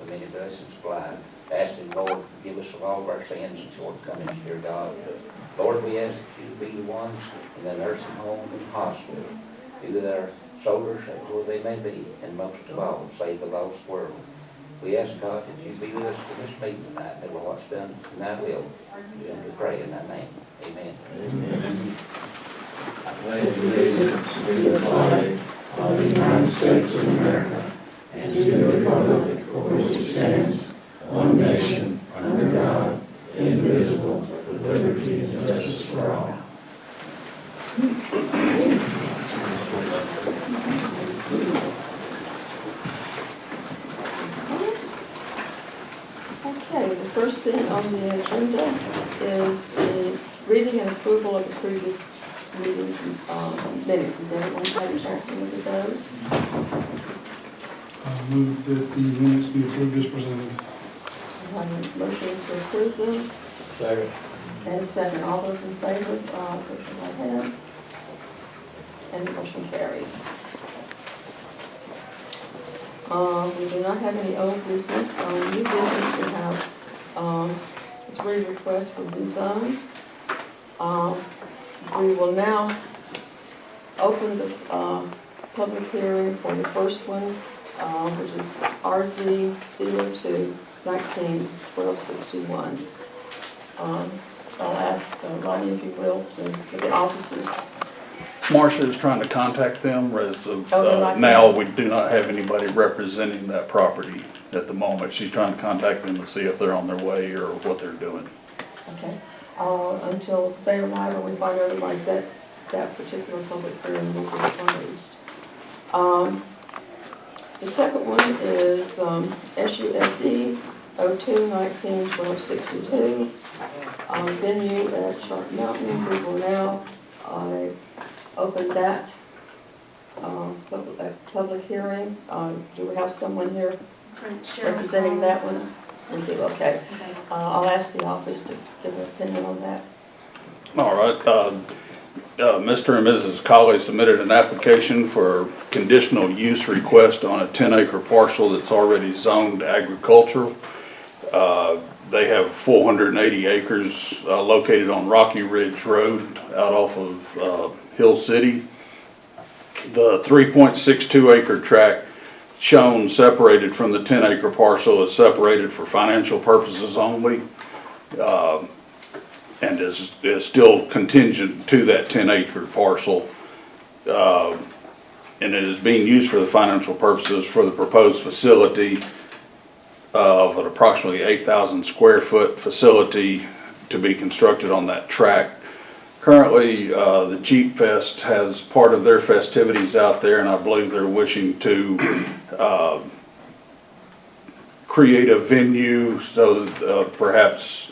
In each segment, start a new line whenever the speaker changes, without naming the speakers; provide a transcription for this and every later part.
the minibus and supply. Asking Lord to give us of all of our sins and shortcomings, dear God. Lord, we ask that you to be the ones in the nursing home and hospital, be with our soldiers where they may be, and most of all, save the lost world. We ask God that you be with us for this meeting tonight, that we're what's done in thy will. And we pray in thy name. Amen.
Amen. I pledge allegiance to the flag of the United States of America and to the republic for which it stands, one nation, under God, indivisible, with liberty and justice for all.
Okay, the first thing on the agenda is the reading and approval of the previous meetings minutes. Has everyone had a chance to look at those?
I move that the minutes be approved as presented.
I have a motion to approve them.
Second.
And a second. All those in favor, push your right hand. And the motion carries. We do not have any old business. New business, we have 3 requests for rezones. We will now open the public hearing for the first one, which is RZ 02-19-1261. I'll ask Rodney, if you will, to the offices.
Marcia is trying to contact them. As of
like
now,
that.
we do not have anybody representing that property at the moment. She's trying to contact them to see if they're on their way or what they're doing.
Okay. Until they arrive or we find otherwise, that particular public hearing will be closed. The second one is SUSE 02-19-1262. Venue at Sharp Mountain. We will now open that public hearing. Do we have someone here representing that one? We do, okay. I'll ask the office to give an opinion on that.
All right. Mr. and Mrs. Collie submitted an application for conditional use request on a 10-acre parcel that's already zoned agricultural. They have 480 acres located on Rocky Ridge Road out off of Hill City. The 3.62 acre tract shown separated from the 10-acre parcel is separated for financial purposes only, and is still contingent to that 10-acre parcel, and it is being used for the financial purposes for the proposed facility of an approximately 8,000 square foot facility to be constructed on that tract. Currently, the Jeep Fest has part of their festivities out there, and I believe they're wishing to create a venue so that perhaps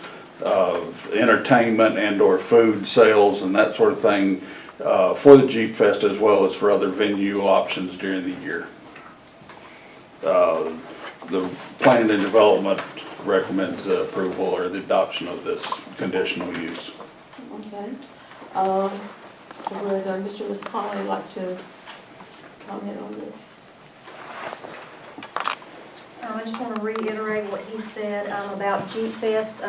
entertainment and or food sales and that sort of thing for the Jeep Fest, as well as for other venue options during the year. The Planning and Development recommends the approval or the adoption of this conditional use.
Okay. Would Mr. and Ms. Collie like to comment on this?
I just want to reiterate what he said about Jeep Fest.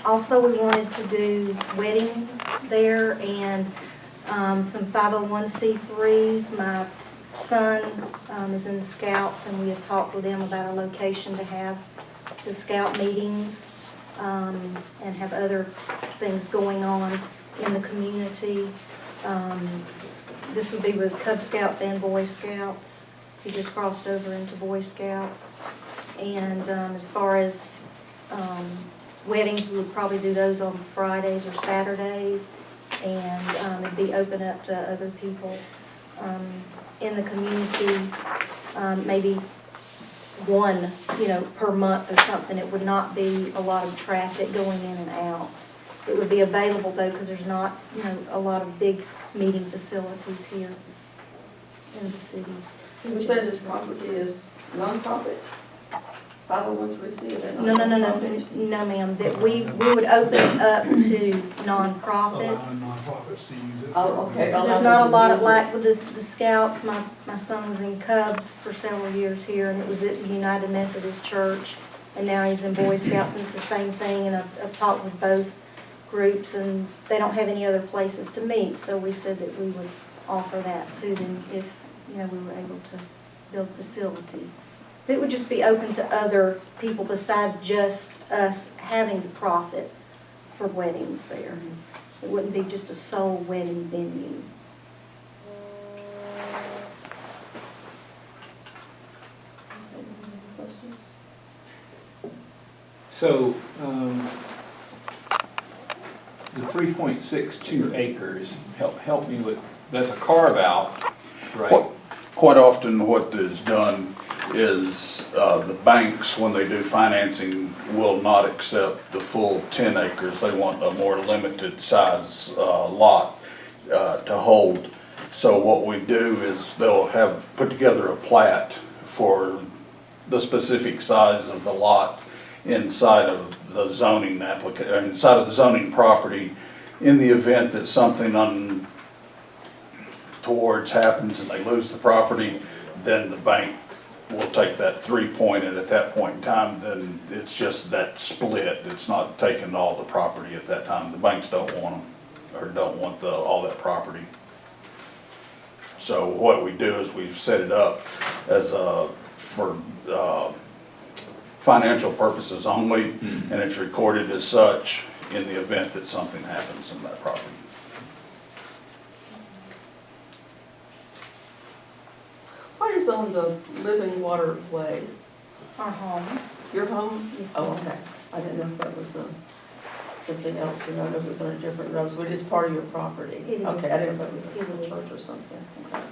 Also, we wanted to do weddings there and some 501c3s. My son is in the Scouts, and we had talked with them about a location to have the Scout meetings and have other things going on in the community. This would be with Cub Scouts and Boy Scouts. He just crossed over into Boy Scouts. And as far as weddings, we would probably do those on Fridays or Saturdays, and it'd be open up to other people in the community, maybe one, per month or something. It would not be a lot of traffic going in and out. It would be available though, because there's not, a lot of big meeting facilities here in the city.
You said this property is nonprofit? 501(c)(3), is that not?
No,
nonprofit?
no, ma'am, that we would open it up to nonprofits.
Nonprofits to use it.
Oh, okay.
Because there's not a lot of, like with the Scouts, my son was in Cubs for several years here, and it was at United Methodist Church, and now he's in Boy Scouts, and it's the same thing, and I've talked with both groups, and they don't have any other places to meet, so we said that we would offer that to them if, you know, we were able to build a facility. It would just be open to other people besides just us having the profit for weddings there. It wouldn't be just a sole wedding venue.
So, the 3.62 acres, help me with, that's a carve out, right?
Quite often what is done is the banks, when they do financing, will not accept the full 10 acres. They want a more limited size lot to hold. So what we do is they'll have put together a plat for the specific size of the lot inside of the zoning inside of the zoning property. In the event that something untoward happens and they lose the property, then the bank will take that 3 point, and at that point in time, then it's just that split. It's not taking all the property at that time. The banks don't want them, or don't want all that property. So what we do is we set it up as for financial purposes only, and it's recorded as such in the event that something happens in that property.
What is on the Living Water Way?
Our home.
Your home?
Yes,
Oh,
ma'am.
okay. I didn't know if that was something else, or not if it was on a different road, but it's part of your property.
It is.
Okay, I didn't know if it was
It
a
is.
church or something. Okay.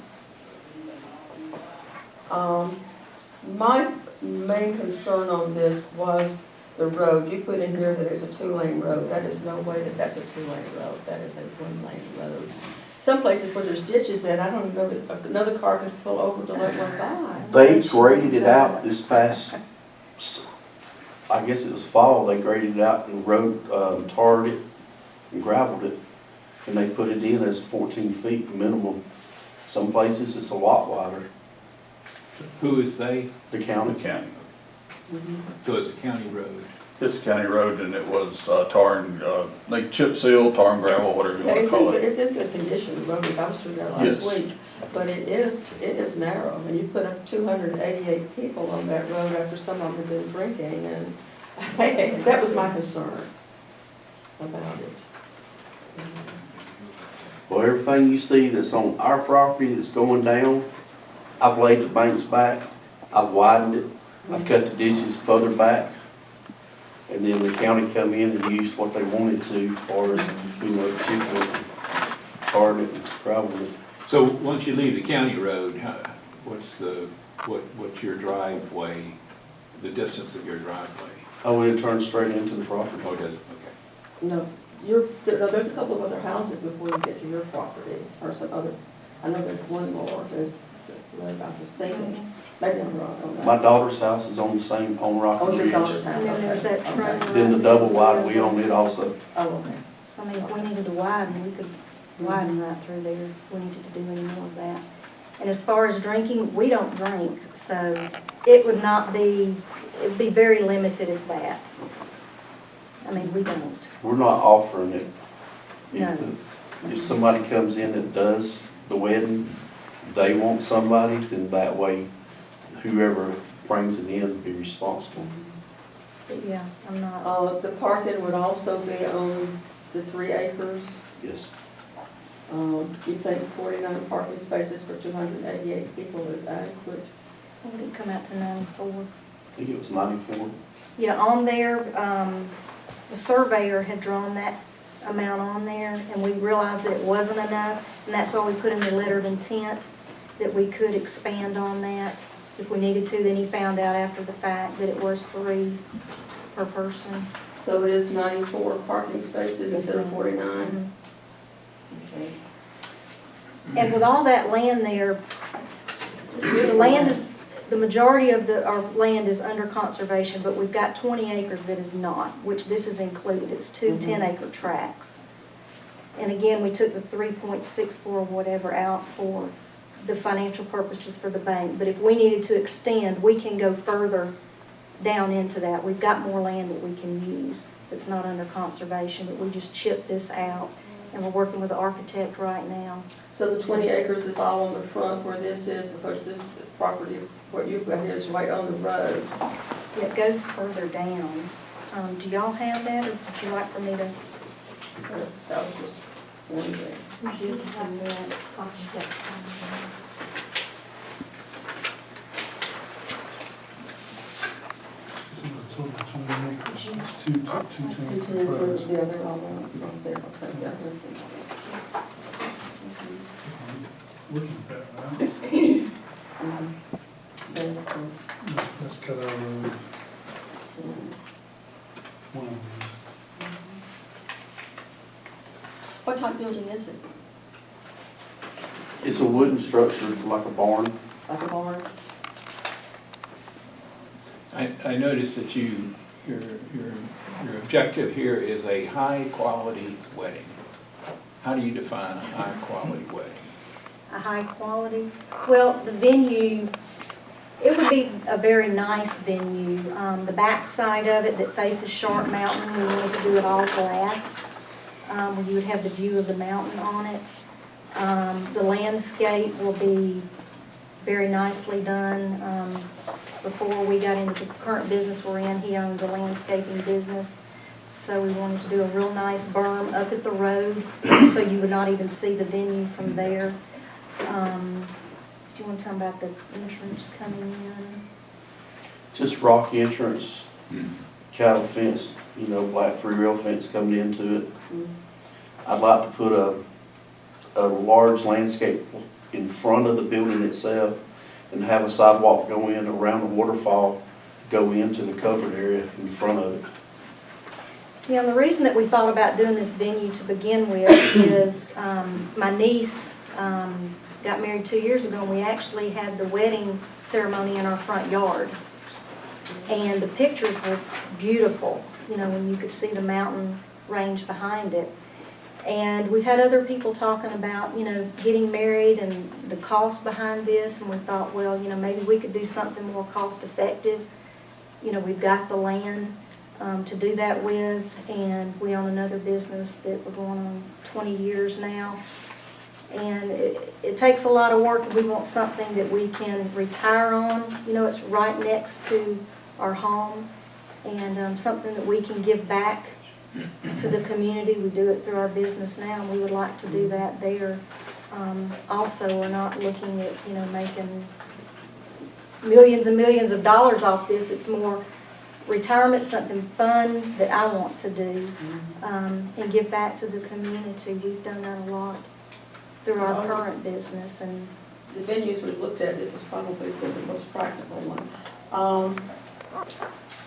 My main concern on this was the road. You put in here that it's a 2-lane road. That is no way that that's a 2-lane road. That is a 1-lane road. Some places where there's ditches in, I don't even know that another car could pull over to let one by.
They graded it out this past, I guess it was fall, they graded it out and tarred it and gravelled it. And they put it in as 14 feet minimum. Some places it's a lot wider,
Who is they?
the
The
county.
county.
So it's a county road.
It's a county road, and it was tar and, like chip seal, tar and gravel, whatever you
Yeah,
want to call it.
it's in good condition, the road is, I was through there last
Yes.
week, but it is narrow, and you put up 288 people on that road after some of them have been drinking, and that was my concern about it.
Well, everything you see that's on our property that's going down, I've laid the banks back, I've widened it, I've cut the ditches further back. And then the county come in and used what they wanted to for, chip it, tarred it, and gravelled it.
So once you leave the county road, what's your driveway, the distance of your driveway?
Oh, and it turns straight into the property.
Oh, does it? Okay.
No, there's a couple of other houses before you get to your property, or some other, I know there's one more, there's, I was thinking, maybe I'm wrong on that.
My daughter's house is on the same, on Rocky
Oh, your
Ridge.
daughter's house,
And then there's
okay.
that trailer.
Okay.
Then the double wide, we own it also.
Oh, okay.
So I mean, if we needed to widen, we could widen right through there if we needed to do any more of that. And as far as drinking, we don't drink, so it would be very limited at that. I mean, we don't.
We're not offering it.
No.
If somebody comes in that does the wedding, they want somebody, then that way whoever brings it in will be responsible.
But yeah, I'm not.
The parking would also be on the 3 acres.
Yes.
You think 49 parking spaces for 288 people is adequate?
What would it come out to 94?
I think it was 94.
Yeah, on there, the surveyor had drawn that amount on there, and we realized that it wasn't enough, and that's why we put in the letter of intent, that we could expand on that if we needed to. Then he found out after the fact that it was 3 per person.
So it is 94 parking spaces instead of 49? Okay.
And with all that land there, the land is, the majority of our land is under conservation, but we've got 20 acres that is not, which this is included. It's two 10-acre tracts. And again, we took the 3.64 whatever out for the financial purposes for the bank. But if we needed to extend, we can go further down into that. We've got more land that we can use that's not under conservation, but we just chipped this out. And we're working with the architect right now.
So the 20 acres is all on the front where this is, because this property, what you've got here is right on the road.
It goes further down. Do y'all have that, or would you like for me to?
That was just one thing.
We did submit architect.
Total 20 acres, it's two 10-acre roads.
Yeah, they're all right there, okay, yeah, this is.
Looking at that, right?
There's
Let's cut out road, one of these.
What type of building is it?
It's a wooden structure, like a barn.
Like a barn?
I noticed that your objective here is a high-quality wedding. How do you define a high-quality wedding?
A high quality? Well, the venue, it would be a very nice venue. The back side of it that faces Sharp Mountain, we wanted to do it all glass, where you would have the view of the mountain on it. The landscape will be very nicely done. Before we got into the current business we're in, he owned a landscaping business. So we wanted to do a real nice berm up at the road, so you would not even see the venue from there. Do you want to tell me about the entrance coming in?
Just rock entrance, cattle fence, black 3-rail fence coming into it. I'd like to put a large landscape in front of the building itself and have a sidewalk go in around the waterfall, go into the covered area in front of it.
Yeah, and the reason that we thought about doing this venue to begin with is my niece got married 2 years ago, and we actually had the wedding ceremony in our front yard. And the pictures were beautiful, when you could see the mountain range behind it. And we've had other people talking about, getting married and the cost behind this, and we thought, well, maybe we could do something more cost effective. We've got the land to do that with, and we own another business that we're going on 20 years now. And it takes a lot of work, and we want something that we can retire on. It's right next to our home, and something that we can give back to the community. We do it through our business now, and we would like to do that there. Also, we're not looking at, making millions and millions of dollars off this. It's more retirement, something fun that I want to do, and give back to the community. We've done that a lot through our current business. And
the venues we've looked at, this is probably the most practical one.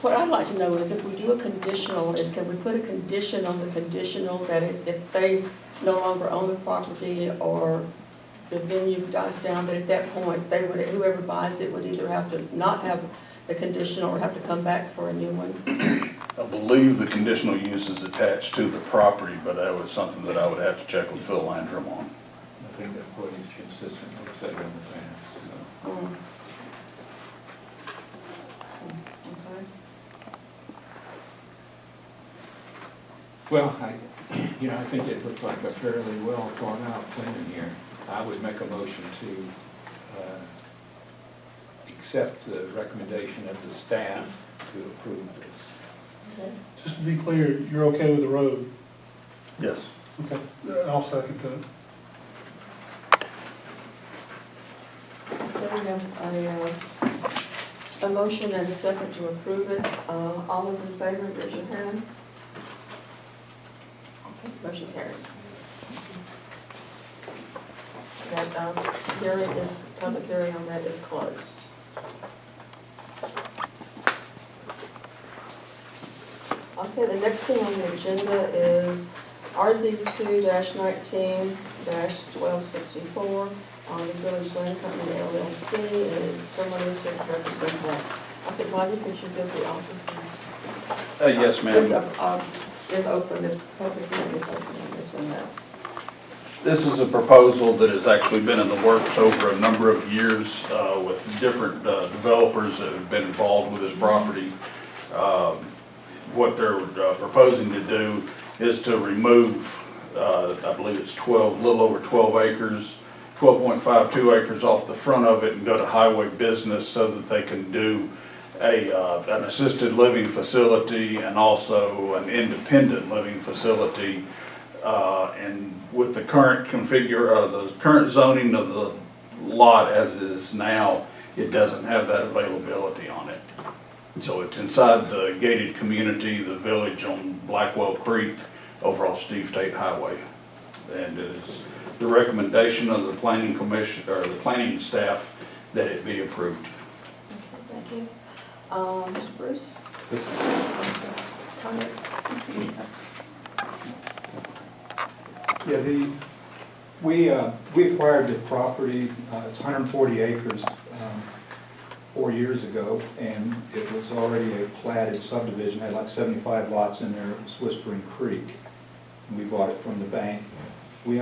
What I'd like to know is if we do a conditional, can we put a condition on the conditional that if they no longer own the property or the venue dies down, that at that point whoever buys it would either have to not have the conditional or have to come back for a new one?
I believe the conditional use is attached to the property, but that was something that I would have to check with Phil Landrum on.
I think that what he's consistent with said in the past. So.
Okay.
Well, I think it looks like a fairly well thought out plan here. I would make a motion to accept the recommendation of the staff to approve this.
Okay.
Just to be clear, you're okay with the road?
Yes.
Okay, I'll second that.
So we have a motion and a second to approve it. All those in favor, raise your hand. Okay, motion carries. That public hearing on that is closed. Okay, the next thing on the agenda is RZ 2-19-1264, the Village Land Company LLC, is someone who's going to represent that. Okay, Bonnie, could you go to the offices?
Yes,
This,
ma'am.
is open, the public hearing is open on this one now.
This is a proposal that has actually been in the works over a number of years with different developers that have been involved with this property. What they're proposing to do is to remove, I believe it's a little over 12 acres, 12.52 acres off the front of it and go to highway business so that they can do an assisted living facility and also an independent living facility. And with the current the current zoning of the lot as is now, it doesn't have that availability on it. So it's inside the gated community, the village on Blackwell Creek over off Steve State Highway. And it is the recommendation of the planning commission, or the planning staff, that it be approved.
Okay, thank you. Mr. Bruce? Comment?
Yeah, we acquired the property, it's 140 acres 4 years ago, and it was already a platted subdivision, had like 75 lots in there. It was Whispering Creek, and we bought it from the bank. We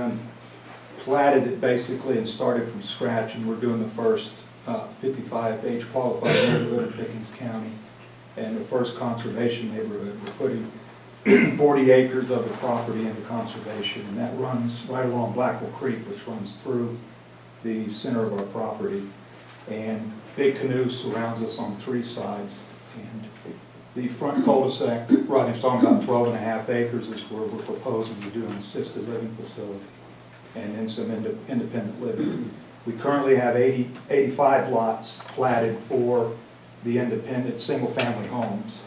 platted it basically and started from scratch, and we're doing the first 55H qualified neighborhood in Pickens County, and the first conservation neighborhood. We're putting 40 acres of the property into conservation, and that runs right along Blackwell Creek, which runs through the center of our property. And Big Canoe surrounds us on 3 sides. And the front cul-de-sac, Rodney's talking about 12.5 acres, is where we're proposing to do an assisted living facility and then some independent living. We currently have 85 lots platted for the independent single-family homes.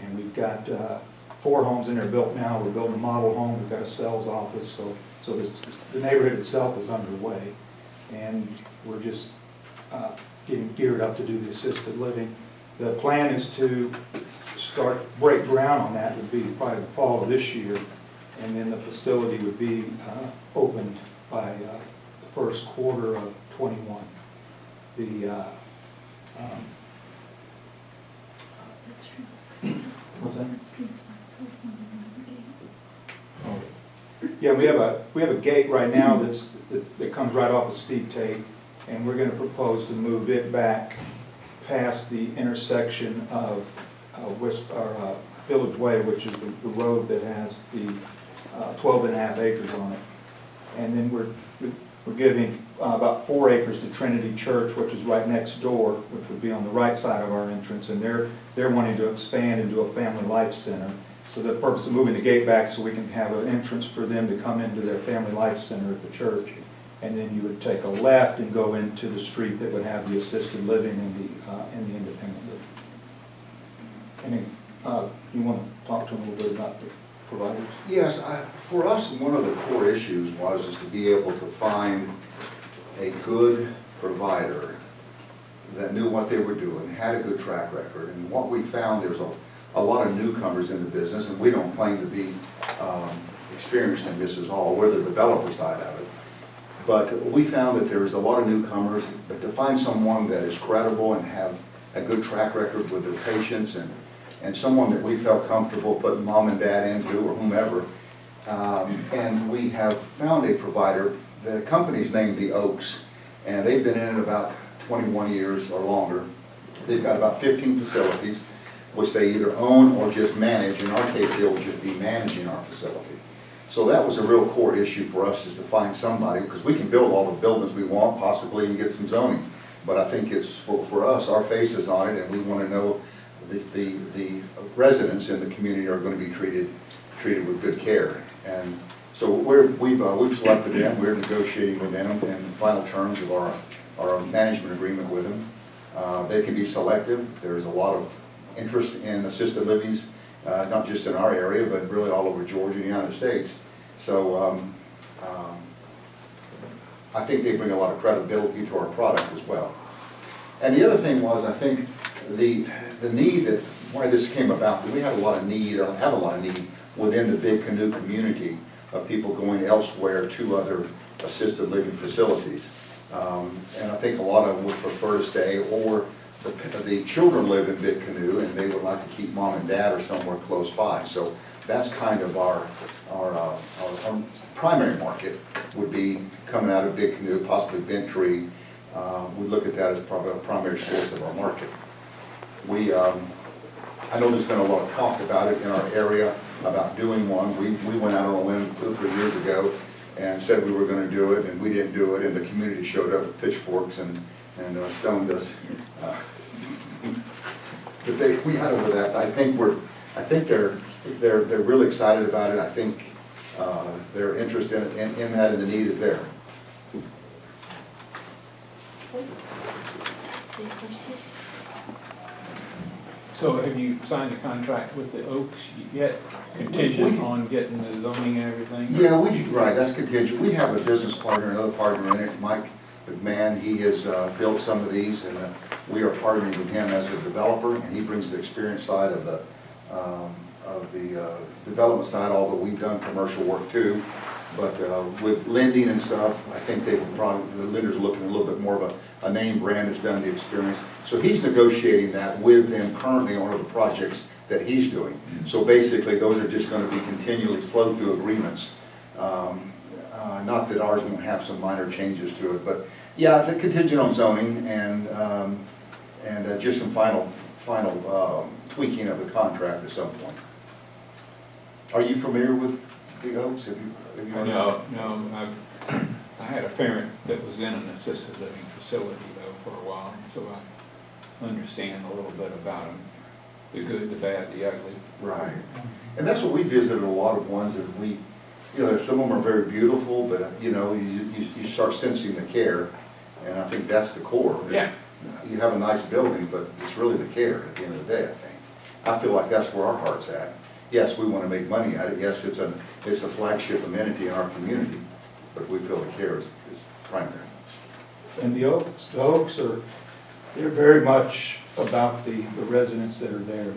And we've got 4 homes in there built now. We're building a model home. We've got a sales office. So the neighborhood itself is underway. And we're just getting geared up to do the assisted living. The plan is to break ground on that. Would be probably the fall of this year. And then the facility would be opened by the first quarter of 21. What's that? Oh. Yeah, we have a gate right now that comes right off of Steve Tate, and we're going to propose to move it back past the intersection of Village Way, which is the road that has the 12.5 acres on it. And then we're giving about 4 acres to Trinity Church, which is right next door, which would be on the right side of our entrance, and they're wanting to expand into a family life center. So the purpose of moving the gate back so we can have an entrance for them to come into their family life center at the church. And then you would take a left and go into the street that would have the assisted living and the independent living. And you want to talk to them a little bit about the providers?
Yes, for us, one of the core issues was to be able to find a good provider that knew what they were doing, had a good track record. And what we found, there's a lot of newcomers in the business, and we don't claim to be experienced in this at all. We're the developer side of it. But we found that there's a lot of newcomers, but to find someone that is credible and have a good track record with their patients and someone that we felt comfortable putting mom and dad into or whomever. And we have found a provider. The company's named The Oaks, and they've been in it about 21 years or longer. They've got about 15 facilities, which they either own or just manage. In our case, they'll just be managing our facility. So that was a real core issue for us, is to find somebody, because we can build all the buildings we want, possibly even get some zoning. But I think it's, for us, our face is on it, and we want to know the residents in the community are going to be treated with good care. And so we've selected them. We're negotiating with them in the final terms of our management agreement with them. They can be selective. There's a lot of interest in assisted livings, not just in our area, but really all over Georgia and the United States. So I think they bring a lot of credibility to our product as well. And the other thing was, I think, the need that, why this came about, that we have a lot of need, or have a lot of need within the Big Canoe community of people going elsewhere to other assisted living facilities. And I think a lot of them would prefer to stay, or the children live in Big Canoe and they would like to keep mom and dad or somewhere close by. So that's kind of our primary market would be coming out of Big Canoe, possibly Bent Tree. We look at that as probably a primary source of our market. I know there's been a lot of talk about it in our area about doing one. We went out on a limb 2 or 3 years ago and said we were going to do it, and we didn't do it, and the community showed up with pitchforks and stoned us. But we got over that. I think they're really excited about it. I think they're interested in that, and the need is there.
So have you signed a contract with the Oaks yet, contingent on getting the zoning and everything?
Yeah, right, that's contingent. We have a business partner, another partner in it, Mike McMahon. He has built some of these, and we are partnering with him as a developer, and he brings the experience side of the development side, although we've done commercial work too. But with lending and stuff, I think the lenders are looking a little bit more of a name brand that's done the experience. So he's negotiating that with them currently on the projects that he's doing. So basically, those are just going to be continually flow through agreements. Not that ours won't have some minor changes to it, but yeah, the contingent on zoning and just some final tweaking of the contract at some point. Are you familiar with the Oaks? Have you heard of it?
No, I had a parent that was in an assisted living facility though for a while, so I understand a little bit about them, the good, the bad, the ugly.
Right. And that's what we visited, a lot of ones, and we, some of them are very beautiful, but you start sensing the care, and I think that's the core.
Yeah.
You have a nice building, but it's really the care at the end of the day, I think. I feel like that's where our heart's at. Yes, we want to make money at it. Yes, it's a flagship amenity in our community, but we feel the care is primary.
And the Oaks they're very much about the residents that are there.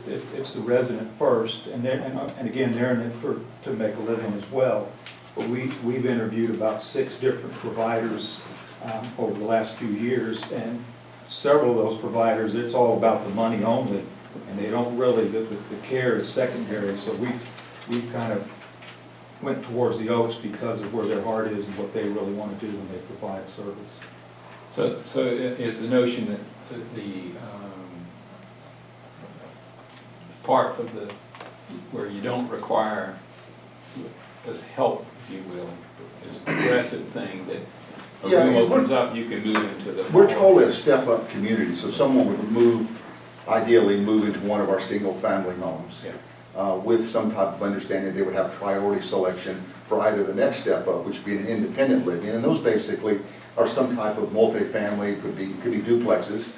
It's the resident first, and again, they're in it to make a living as well. But we've interviewed about 6 different providers over the last few years, and several of those providers, it's all about the money only, and they don't really, the care is secondary. So we kind of went towards the Oaks because of where their heart is and what they really want to do when they provide service.
So is the notion that the part of where you don't require this help, if you will, this progressive thing that a room opens up, you can move into the...
We're totally a step-up community, so someone would ideally move into one of our single-family homes.
Yeah.
With some type of understanding they would have priority selection for either the next step up, which would be an independent living, and those basically are some type of multifamily. It could be duplexes,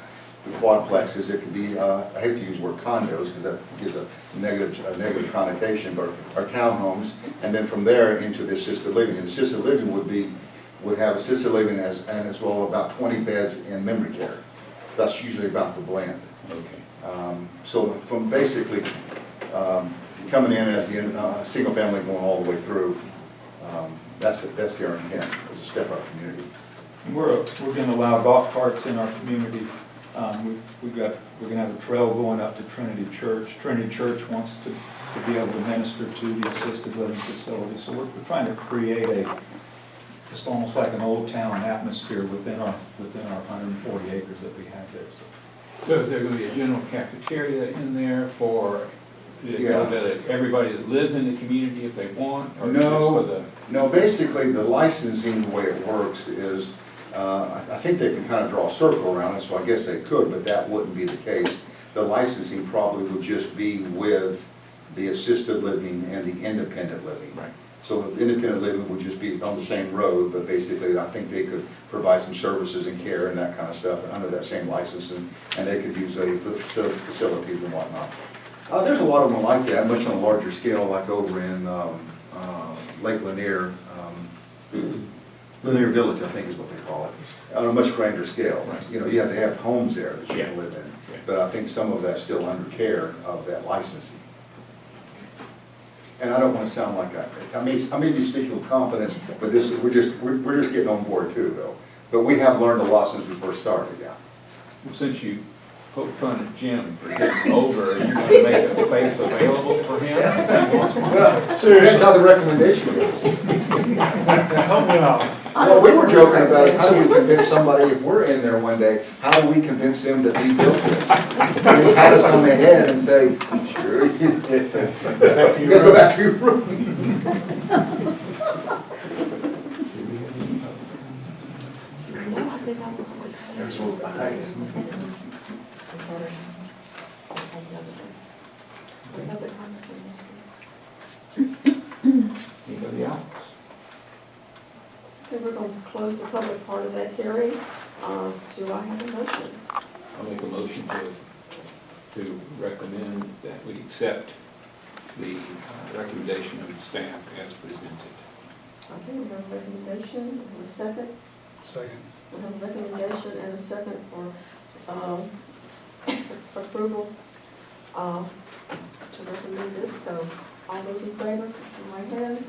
quadplexes. It could be I hate to use the word condos because that gives a negative connotation, but our townhomes, and then from there into the assisted living. And assisted living would have assisted living as well about 20 beds in memory care. That's usually about the blend.
Okay.
So from basically coming in as the single family going all the way through, that's our intent as a step-up community.
We're going to allow golf carts in our community. We're going to have a trail going up to Trinity Church. Trinity Church wants to be able to minister to the assisted living facility. So we're trying to create just almost like an old town atmosphere within our 140 acres that we have there.
So is there going to be a general cafeteria in there for everybody that lives in the community if they want? Or just for the...
No, basically the licensing, the way it works is, I think they can kind of draw a circle around it, so I guess they could, but that wouldn't be the case. The licensing probably would just be with the assisted living and the independent living.
Right.
So the independent living would just be on the same road, but basically I think they could provide some services and care and that kind of stuff under that same license, and they could use the facilities and whatnot. There's a lot of them like that, much on a larger scale, like over in Lake Lanier, Lanier Village, I think is what they call it, on a much grander scale. Right? You have to have homes there that you can live in, but I think some of that's still under care of that licensing. and I don't want to sound like I may be speaking with confidence, but we're just getting on board too, though. But we have learned a lot since we first started, yeah.
Well, since you poke fun at Jim for getting older, are you going to make a space available for him?
Well, that's how the recommendation goes.
Help me out.
What we were joking about is how do we convince somebody, if we're in there one day, how do we convince them that we built this? They pat us on the head and say, sure you did. You gotta go back to your room. That's what nice.
Anybody else?
Okay, we're going to close the public part of that hearing. Do I have a motion?
I'll make a motion to recommend that we accept the recommendation of the staff as presented.
Okay, we have a recommendation and a second.
Second.
We have a recommendation and a second for approval to recommend this. So all those in favor, raise your right hand.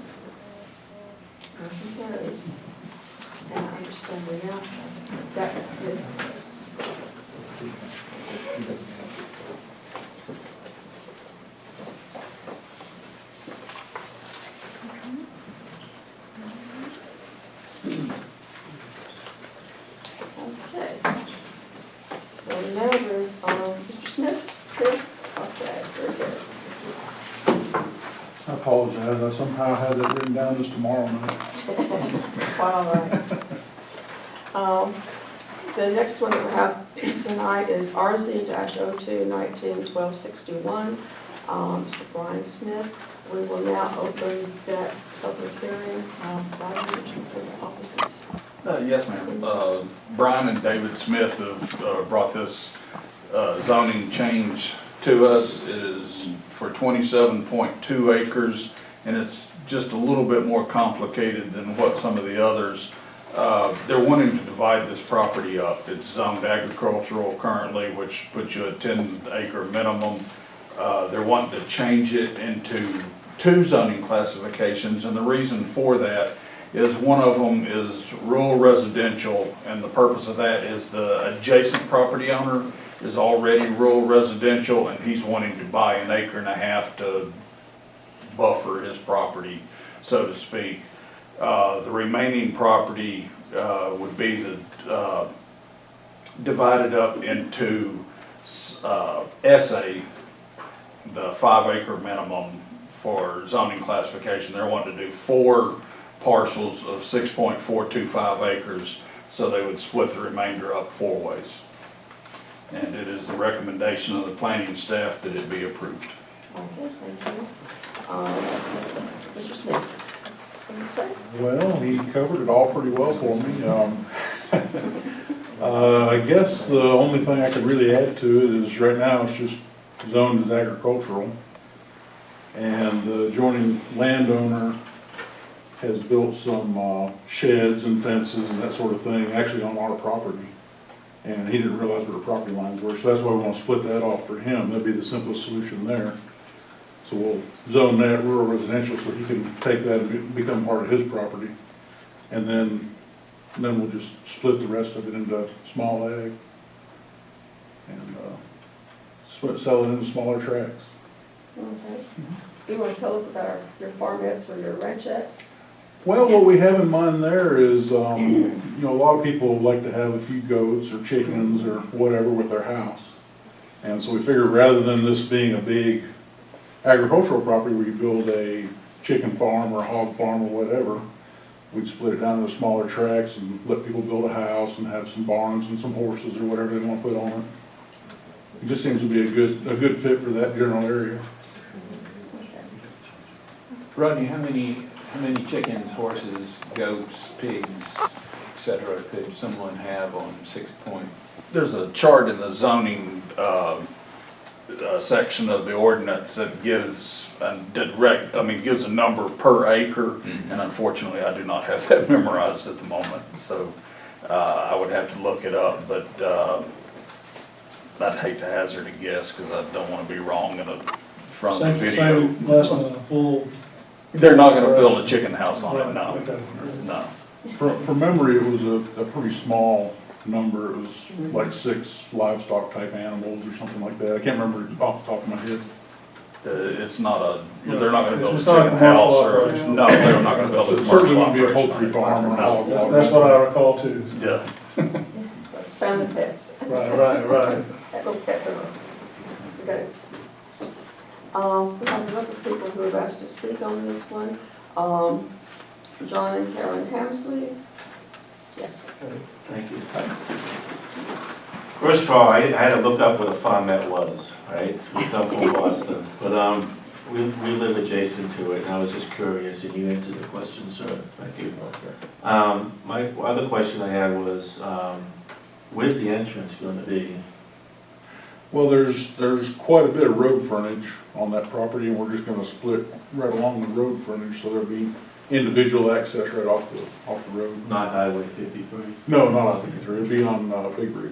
Motion carries. And I understand we now that is. Okay. So now we're, Mr. Smith, good? Okay, very good.
I apologize, I somehow had that written down as tomorrow night.
Quite all right. The next one that we have tonight is RZ-02-19-1261. Mr. Brian Smith. We will now open that public hearing. Brian, would you take the offices?
Yes, ma'am. Brian and David Smith have brought this zoning change to us. It is for 27.2 acres, and it's just a little bit more complicated than what some of the others. They're wanting to divide this property up. It's zoned agricultural currently, which puts you at 10-acre minimum. They're wanting to change it into 2 zoning classifications, and the reason for that is one of them is rural residential, and the purpose of that is the adjacent property owner is already rural residential, and he's wanting to buy an acre and a half to buffer his property, so to speak. The remaining property would be divided up into SA, the 5-acre minimum for zoning classification. They're wanting to do 4 parcels of 6.425 acres, so they would split the remainder up 4 ways. And it is the recommendation of the planning staff that it be approved.
Okay, thank you. Mr. Smith, what do you say?
Well, he covered it all pretty well for me. I guess the only thing I could really add to it is right now it's just zoned as agricultural. And the adjoining landowner has built some sheds and fences and that sort of thing, actually on our property. And he didn't realize where the property lines were, so that's why we want to split that off for him. That'd be the simplest solution there. So we'll zone that rural residential so he can take that and become part of his property. And then we'll just split the rest of it into small ag and sell it into smaller tracts.
Okay. Do you want to tell us about your farmettes or your ranchettes?
Well, what we have in mind there is, you know, a lot of people like to have a few goats or chickens or whatever with their house. And so we figured rather than this being a big agricultural property where you build a chicken farm or a hog farm or whatever, we'd split it down into smaller tracts and let people build a house and have some barns and some horses or whatever they want to put on it. It just seems to be a good fit for that general area.
Rodney, how many chickens, horses, goats, pigs, etc. could someone have on 6 point?
There's a chart in the zoning section of the ordinance that gives gives a number per acre, and unfortunately I do not have that memorized at the moment, so I would have to look it up, but I'd hate to hazard a guess because I don't want to be wrong in a from the
Same,
video.
same, less than a full.
They're not gonna build a chicken house on it, no,
Okay.
no.
From memory, it was a pretty small number. It was like 6 livestock type animals or something like that. I can't remember off the top of my head.
It's not a, they're not gonna build a
It's not a
chicken house
commercial
or,
operation.
no, they're not gonna build a
It
commercial
certainly wouldn't be a
operation.
poultry farm or a hog farm.
That's what I recall too.
Yeah.
Family pets.
Right.
That little pet goats. We have a number of people who have asked to speak on this one. John and Karen Hamsley. Yes.
Thank you. First of all, I had to look up what a farmette was, right? So we come from Boston, but we live adjacent to it, and I was just curious, and you answered the question, sir. Thank you. My other question I had was, where's the entrance going to be?
Well, there's quite a bit of road frontage on that property, and we're just gonna split right along the road frontage, so there'll be individual access right off the road.
Not Highway 53?
No, not on 53, it'll be on Big Ridge.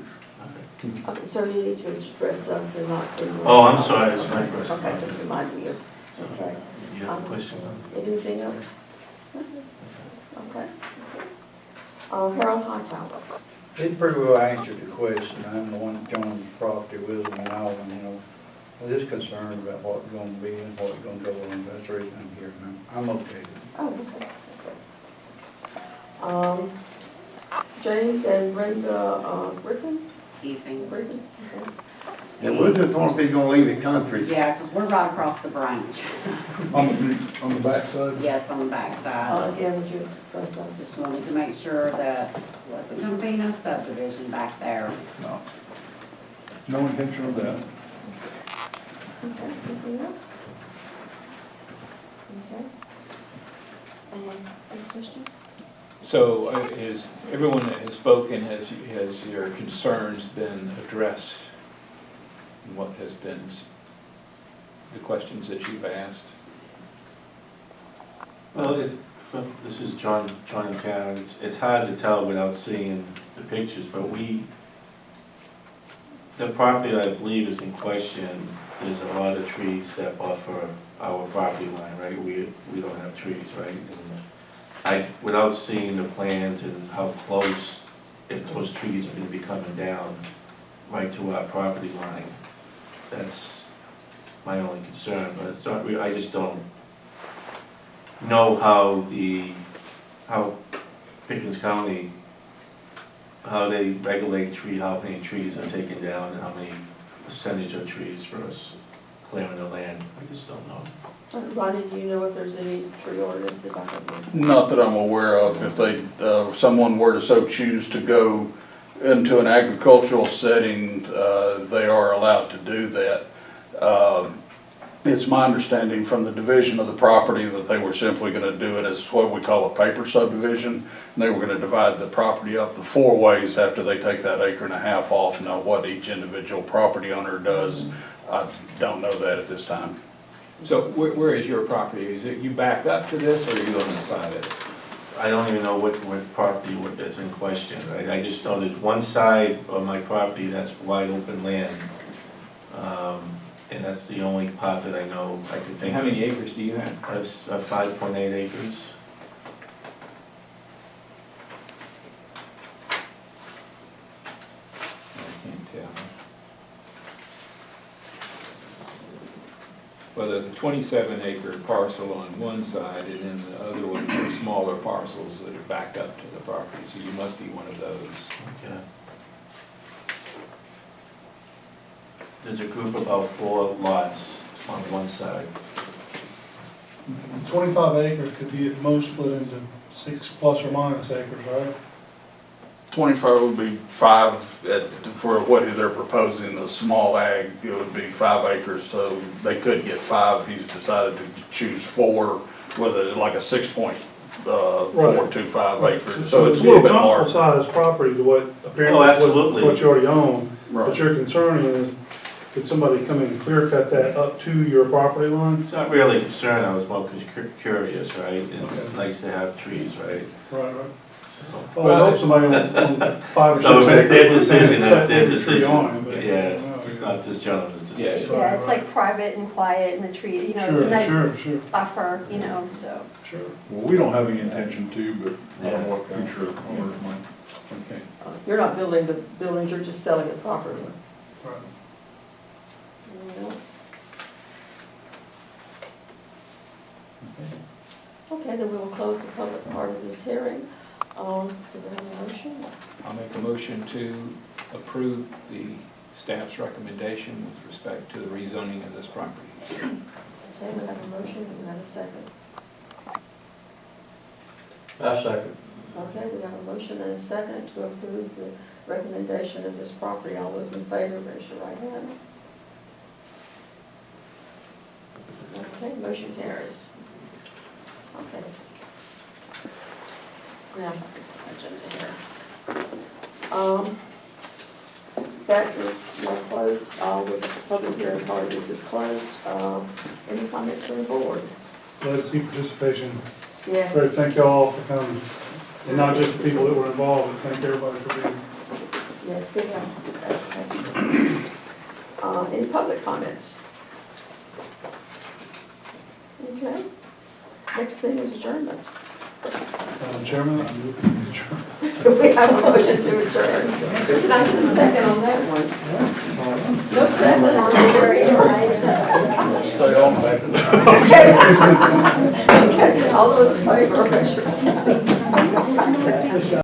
Okay.
Okay, so you need to address us and not.
Oh, I'm sorry, it's my first
Okay,
time.
just remind me of, okay.
You have a question?
Anything else? Okay. Harold Hightower.
He pretty well answered the question. I'm the one that joined the property with him and all, and, I'm just concerned about what's gonna be and what's gonna go on. That's the reason I'm here, and I'm okay with it.
Oh, okay. James and Brenda, Griffin?
Evening.
Griffin? Okay.
And we're just wondering if he's gonna leave the country.
Yeah, because we're right across the branch.
On the back side?
Yes, on the backside.
Again, would you address us?
Just wanted to make sure that wasn't going to be no subdivision back there.
No. No intention of that.
Okay, anything else? Okay. Any questions?
So has everyone that has spoken, has your concerns been addressed? And what has been the questions that you've asked?
Well, this is John and Karen. It's hard to tell without seeing the pictures, but the property that I believe is in question, there's a lot of trees that buffer our property line, right? We don't have trees, right? Without seeing the plans and how close, if those trees are gonna be coming down right to our property line, that's my only concern, but it's not, I just don't know how Pickens County, how they regulate how many trees are taken down and how many percentage of trees for us clearing the land. I just don't know.
Ronnie, do you know if there's any tree ordinances? I don't know.
Not that I'm aware of. If someone were to so choose to go into an agricultural setting, they are allowed to do that. It's my understanding from the division of the property that they were simply going to do it as what we call a paper subdivision. And they were going to divide the property up the 4 ways after they take that 1.5 acres off. Now, what each individual property owner does, I don't know that at this time.
So where is your property? Is it you back up to this, or are you on the side of it?
I don't even know what property that's in question, right? I just know there's one side of my property that's wide open land. And that's the only part that I know I can think
How
of.
many acres do you have?
I have 5.8 acres.
I can't tell. Well, there's a 27-acre parcel on one side, and then the other ones are smaller parcels that are backed up to the property, so you must be one of those.
Okay. There's a group of about 4 lots on one side.
25 acres could be at most split into 6 plus or minus acres, right?
25 would be 5 for what they're proposing. The small ag, it would be 5 acres, so they could get 5. He's decided to choose 4 with like a 6.425 acres. So it's a little bit more.
Size property to what apparently
Oh, absolutely.
what you already own.
Right.
But your concern is, could somebody come in and clear cut that up to your property line?
It's not really a concern, I was more curious, right? It's
Okay.
nice to have trees, right?
Right.
So,
Well, I hope somebody on 5 or 6
So if it's their
acres
decision, that's
cut
their
every tree
decision.
on it, but,
Yeah, it's not this gentleman's decision.
Yeah.
Yeah, it's like private and quiet and the tree, you know, it's a
Sure,
nice
sure.
buffer, you know, so.
Sure.
Well, we don't have any intention to, but I don't know what
Yeah.
future owners might.
Okay.
You're not building the buildings, you're just selling the property.
Right.
Anyone else? Okay, then we will close the public part of this hearing. Do we have a motion?
I'll make a motion to approve the staff's recommendation with respect to the rezoning of this property.
Okay, we have a motion, do we have a second?
I second.
Okay, we have a motion and a second to approve the recommendation of this property. All those in favor, raise your right hand. Okay, motion carries. Okay. Now, agenda here. That is now closed, the public hearing part of this is closed. Any comments from the board?
Glad to see participation.
Yes.
Great, thank you all for coming. And not just the people that were involved, but thank everybody for being.
Yes, good job. Any public comments? Okay. Next thing is adjournment.
Chairman, I'm moving to adjourn.
We have a motion to adjourn. Can I get a second on that one? No second. Very excited.
Stay on back.
Okay, all those in favor, raise your hand.